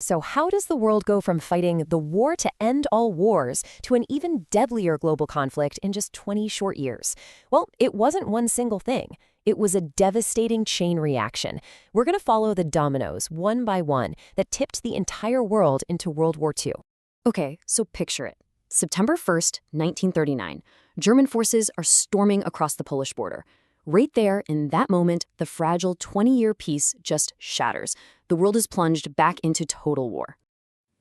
So how does the world go from fighting the war to end all wars to an even deadlier global conflict in just 20 short years? Well, it wasn't one single thing. It was a devastating chain reaction. We're going to follow the dominoes, one by one, that tipped the entire world into World War II. Okay, so picture it. September 1st, 1939. German forces are storming across the Polish border. Right there, in that moment, the fragile 20-year peace just shatters. The world is plunged back into total war.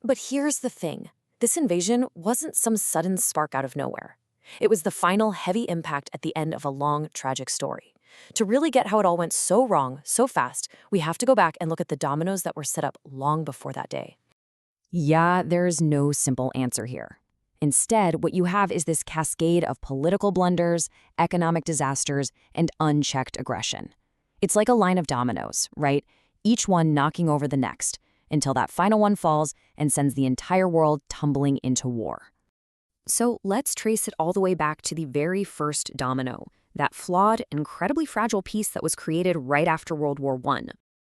But here's the thing. This invasion wasn't some sudden spark out of nowhere. It was the final heavy impact at the end of a long, tragic story. To really get how it all went so wrong, so fast, we have to go back and look at the dominoes that were set up long before that day. Yeah, there's no simple answer here. Instead, what you have is this cascade of political blunders, economic disasters, and unchecked aggression. It's like a line of dominoes, right? Each one knocking over the next, until that final one falls and sends the entire world tumbling into war. So let's trace it all the way back to the very first domino, that flawed, incredibly fragile piece that was created right after World War I.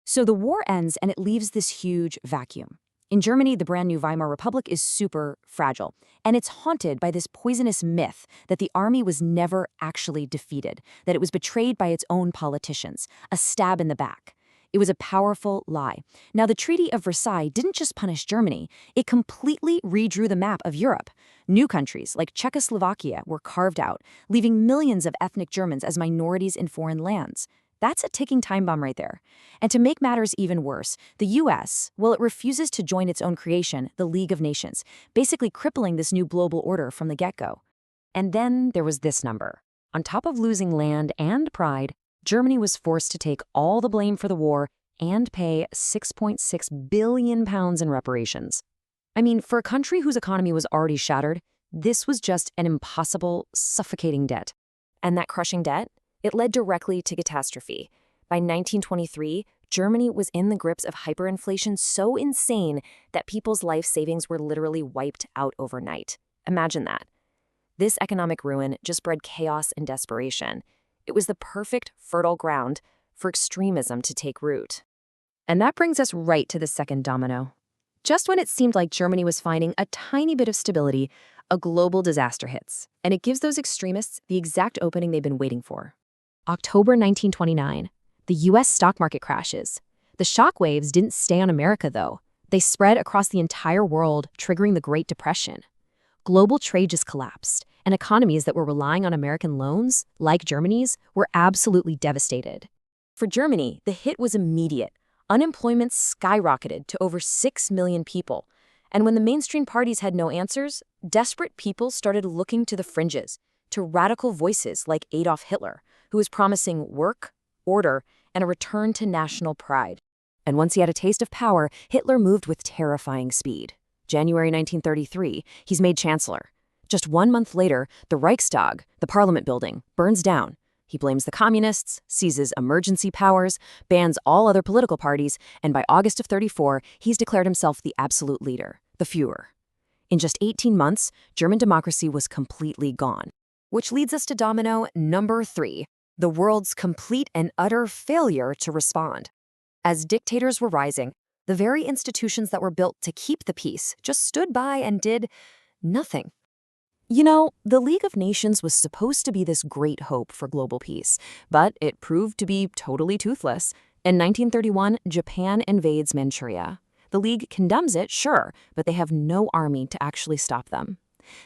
So the war ends and it leaves this huge vacuum. In Germany, the brand new Weimar Republic is super fragile, and it's haunted by this poisonous myth that the army was never actually defeated, that it was betrayed by its own politicians, a stab in the back. It was a powerful lie. Now, the Treaty of Versailles didn't just punish Germany, it completely redrew the map of Europe. New countries like Czechoslovakia were carved out, leaving millions of ethnic Germans as minorities in foreign lands. That's a ticking time bomb right there. And to make matters even worse, the US, well, it refuses to join its own creation, the League of Nations, basically crippling this new global order from the get-go. And then there was this number. On top of losing land and pride, Germany was forced to take all the blame for the war and pay £6.6 billion in reparations. I mean, for a country whose economy was already shattered, this was just an impossible, suffocating debt. And that crushing debt? It led directly to catastrophe. By 1923, Germany was in the grips of hyperinflation so insane that people's life savings were literally wiped out overnight. Imagine that. This economic ruin just bred chaos and desperation. It was the perfect, fertile ground for extremism to take root. And that brings us right to the second domino. Just when it seemed like Germany was finding a tiny bit of stability, a global disaster hits, and it gives those extremists the exact opening they've been waiting for. October 1929, the U.S. stock market crashes. The shockwaves didn't stay on America, though. They spread across the entire world, triggering the Great Depression. Global trade just collapsed, and economies that were relying on American loans, like Germany's, were absolutely devastated. For Germany, the hit was immediate. Unemployment skyrocketed to over 6 million people. And when the mainstream parties had no answers, desperate people started looking to the fringes, to radical voices like Adolf Hitler, who was promising work, order, and a return to national pride. And once he had a taste of power, Hitler moved with terrifying speed. January 1933, he's made chancellor. Just 1 month later, the Reichstag, the parliament building, burns down. He blames the communists, seizes emergency powers, bans all other political parties, and by August of 34, he's declared himself the absolute leader, the Führer. In just 18 months, German democracy was completely gone. Which leads us to domino number 3, the world's complete and utter failure to respond. As dictators were rising, the very institutions that were built to keep the peace just stood by and did nothing. You know, the League of Nations was supposed to be this great hope for global peace, but it proved to be totally toothless. In 1931, Japan invades Manchuria. The League condemns it, sure, but they have no army to actually stop them.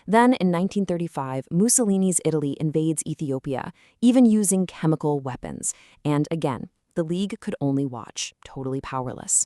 Then, in 1935, Mussolini's Italy invades Ethiopia, even using chemical weapons. And again, the League could only watch, totally powerless.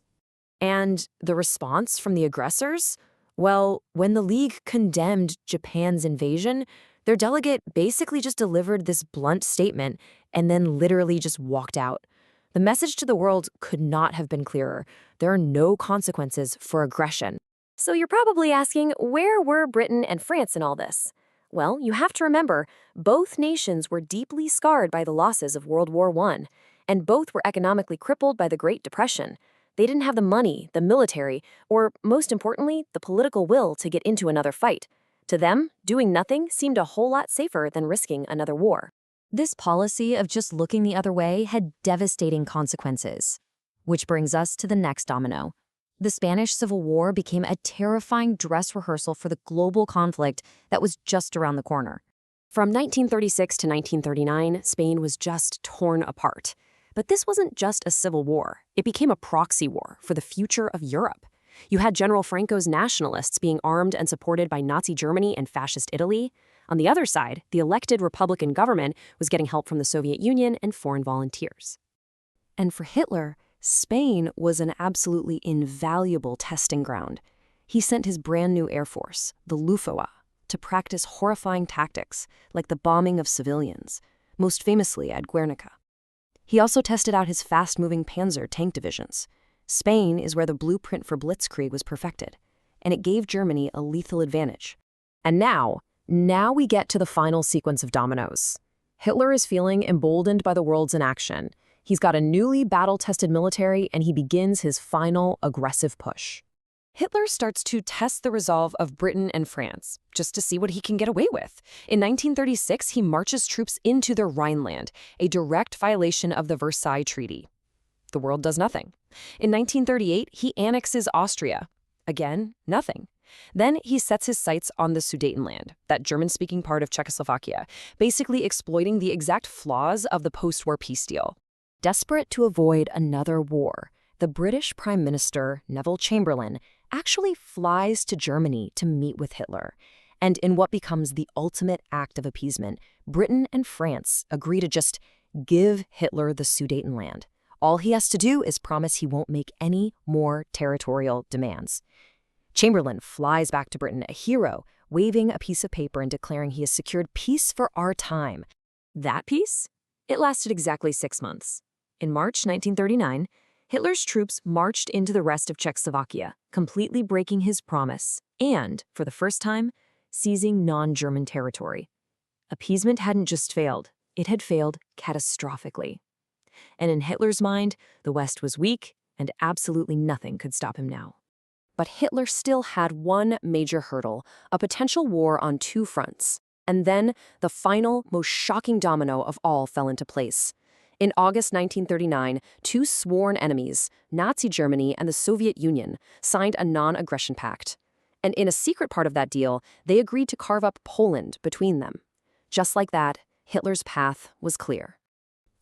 And the response from the aggressors? Well, when the League condemned Japan's invasion, their delegate basically just delivered this blunt statement and then literally just walked out. The message to the world could not have been clearer. There are no consequences for aggression. So you're probably asking, where were Britain and France in all this? Well, you have to remember, both nations were deeply scarred by the losses of World War I, and both were economically crippled by the Great Depression. They didn't have the money, the military, or, most importantly, the political will to get into another fight. To them, doing nothing seemed a whole lot safer than risking another war. This policy of just looking the other way had devastating consequences. Which brings us to the next domino. The Spanish Civil War became a terrifying dress rehearsal for the global conflict that was just around the corner. From 1936 to 1939, Spain was just torn apart. But this wasn't just a civil war. It became a proxy war for the future of Europe. You had General Franco's nationalists being armed and supported by Nazi Germany and Fascist Italy. On the other side, the elected Republican government was getting help from the Soviet Union and foreign volunteers. And for Hitler, Spain was an absolutely invaluable testing ground. He sent his brand new air force, the Luftwaffe, to practice horrifying tactics like the bombing of civilians, most famously at Guernica. He also tested out his fast-moving Panzer tank divisions. Spain is where the blueprint for Blitzkrieg was perfected, and it gave Germany a lethal advantage. And now we get to the final sequence of dominoes. Hitler is feeling emboldened by the world's inaction. He's got a newly battle-tested military, and he begins his final aggressive push. Hitler starts to test the resolve of Britain and France, just to see what he can get away with. In 1936, he marches troops into their Rhineland, a direct violation of the Versailles Treaty. The world does nothing. In 1938, he annexes Austria. Again, nothing. Then he sets his sights on the Sudetenland, that German-speaking part of Czechoslovakia, basically exploiting the exact flaws of the post-war peace deal. Desperate to avoid another war, the British Prime Minister, Neville Chamberlain, actually flies to Germany to meet with Hitler. And in what becomes the ultimate act of appeasement, Britain and France agree to just give Hitler the Sudetenland. All he has to do is promise he won't make any more territorial demands. Chamberlain flies back to Britain, a hero, waving a piece of paper and declaring he has secured peace for our time. That peace? It lasted exactly 6 months. In March 1939, Hitler's troops marched into the rest of Czechoslovakia, completely breaking his promise and, for the first time, seizing non-German territory. Appeasement hadn't just failed, it had failed catastrophically. And in Hitler's mind, the West was weak and absolutely nothing could stop him now. But Hitler still had one major hurdle, a potential war on 2 fronts. And then the final, most shocking domino of all fell into place. In August 1939, 2 sworn enemies, Nazi Germany and the Soviet Union, signed a non-aggression pact. And in a secret part of that deal, they agreed to carve up Poland between them. Just like that, Hitler's path was clear.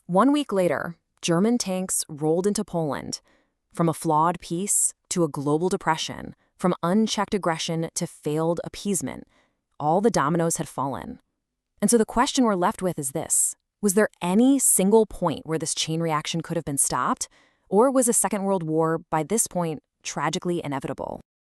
1 week later, German tanks rolled into Poland. From a flawed peace to a global depression, from unchecked aggression to failed appeasement, all the dominoes had fallen. And so the question we're left with is this. Was there any single point where this chain reaction could have been stopped? Or was a Second World War, by this point, tragically inevitable?